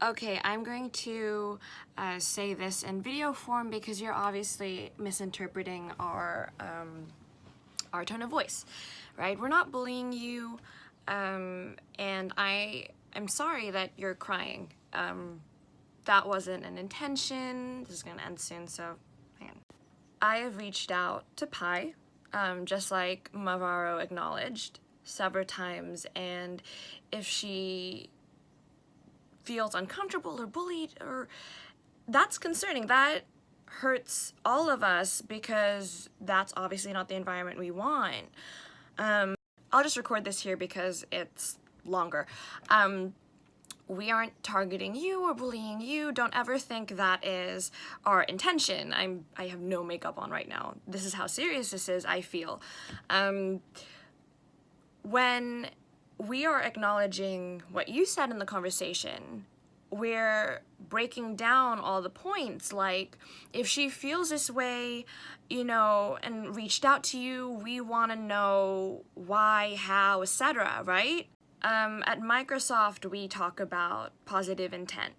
Okay, I'm going to say this in video form because you're obviously misinterpreting our tone of voice, right? We're not bullying you, and I'm sorry that you're crying. That wasn't an intention. This is gonna end soon, so hang on. I have reached out to Pi, just like Mavaro acknowledged several times, and if she feels uncomfortable or bullied, or that's concerning. That hurts all of us because that's obviously not the environment we want. I'll just record this here because it's longer. We aren't targeting you or bullying you. Don't ever think that is our intention. I have no makeup on right now. This is how serious this is, I feel. When we are acknowledging what you said in the conversation, we're breaking down all the points, like if she feels this way, you know, and reached out to you, we want to know why, how, etc., right? At Microsoft, we talk about positive intent,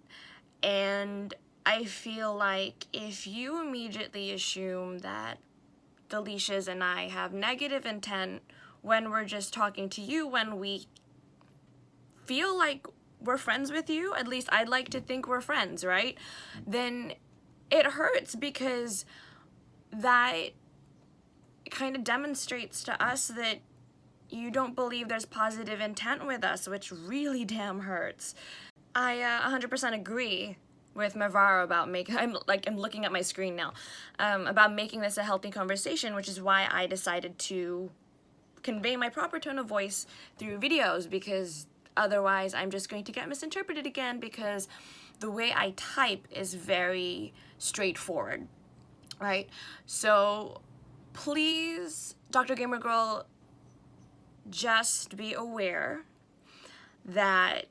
and I feel like if you immediately assume that Delicia's and I have negative intent when we're just talking to you, when we feel like we're friends with you, at least I'd like to think we're friends, right? Then it hurts because that kind of demonstrates to us that you don't believe there's positive intent with us, which really damn hurts. I 100% agree with Mavaro about I'm looking at my screen now, about making this a healthy conversation, which is why I decided to convey my proper tone of voice through videos, because otherwise I'm just going to get misinterpreted again, because the way I type is very straightforward, right? So please, Dr. Gamer Girl, just be aware that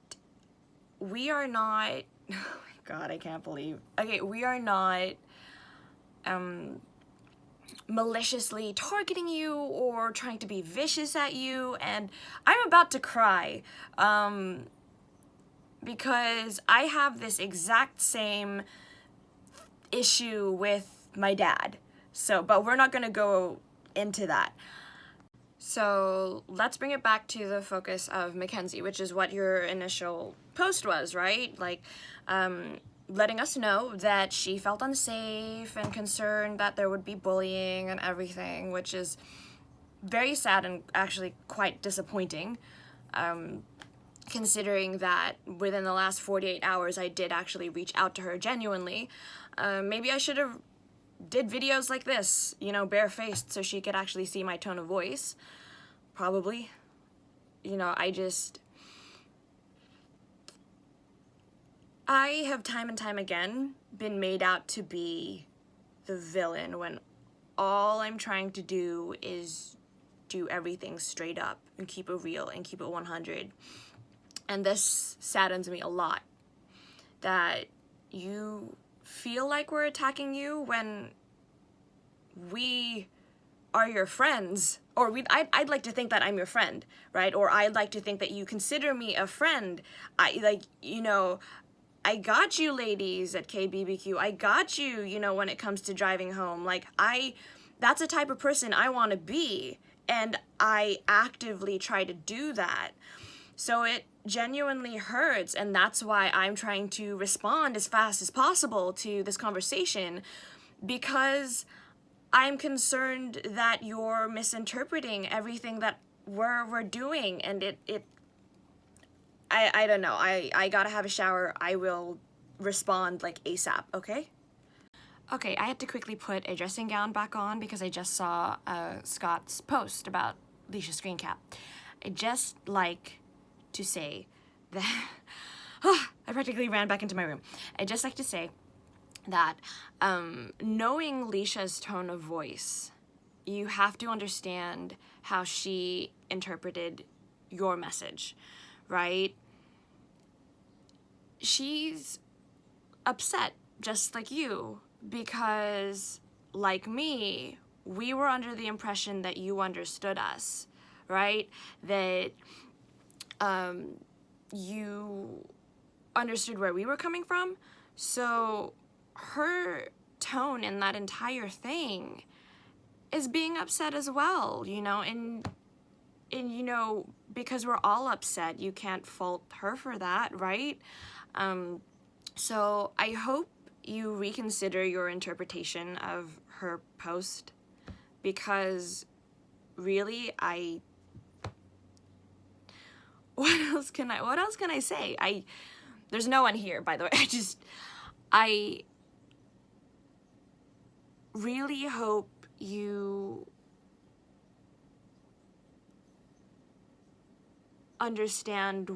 we are not, oh my god, I can't believe, okay, we are not maliciously targeting you or trying to be vicious at you, and I'm about to cry because I have this exact same issue with my dad. So, but we're not gonna go into that. So let's bring it back to the focus of Mackenzie, which is what your initial post was, right? Like, letting us know that she felt unsafe and concerned that there would be bullying and everything, which is very sad and actually quite disappointing, considering that within the last 48 hours I did actually reach out to her genuinely. Maybe I should have did videos like this, you know, barefaced, so she could actually see my tone of voice. Probably. You know, I have time and time again been made out to be the villain when all I'm trying to do is do everything straight up and keep it real and keep it 100. And this saddens me a lot, that you feel like we're attacking you when we are your friends, or I'd like to think that I'm your friend, right? Or I'd like to think that you consider me a friend. You know, I got you ladies at KBBQ. I got you, you know, when it comes to driving home. Like, that's the type of person I want to be, and I actively try to do that. So it genuinely hurts, and that's why I'm trying to respond as fast as possible to this conversation, because I'm concerned that you're misinterpreting everything that we're doing, and I don't know. I gotta have a shower. I will respond like ASAP, okay? Okay, I had to quickly put a dressing gown back on because I just saw Scott's post about Leisha's screen cap. I'd just like to say that I practically ran back into my room. I'd just like to say that knowing Leisha's tone of voice, you have to understand how she interpreted your message, right? She's upset just like you because, like me, we were under the impression that you understood us, right? That you understood where we were coming from. So her tone in that entire thing is being upset as well, you know, and you know, because we're all upset, you can't fault her for that, right? So I hope you reconsider your interpretation of her post, because really, what else can I say? There's no one here, by the way. I really hope you understand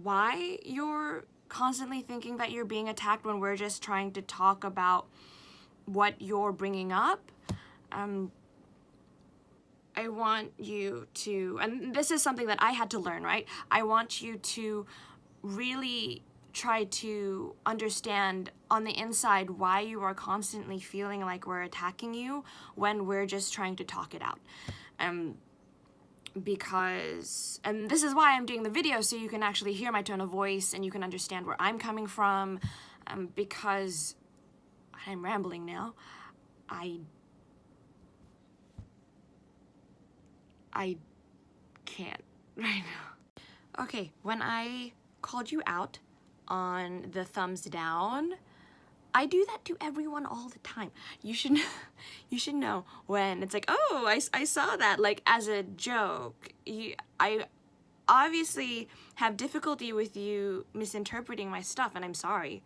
why you're constantly thinking that you're being attacked when we're just trying to talk about what you're bringing up. I want you to, and this is something that I had to learn, right? I want you to really try to understand on the inside why you are constantly feeling like we're attacking you when we're just trying to talk it out. Because, and this is why I'm doing the video, so you can actually hear my tone of voice and you can understand where I'm coming from, because I'm rambling now. I can't right now. Okay, when I called you out on the thumbs down, I do that to everyone all the time. You should know when it's like, oh, I saw that, like, as a joke. I obviously have difficulty with you misinterpreting my stuff, and I'm sorry.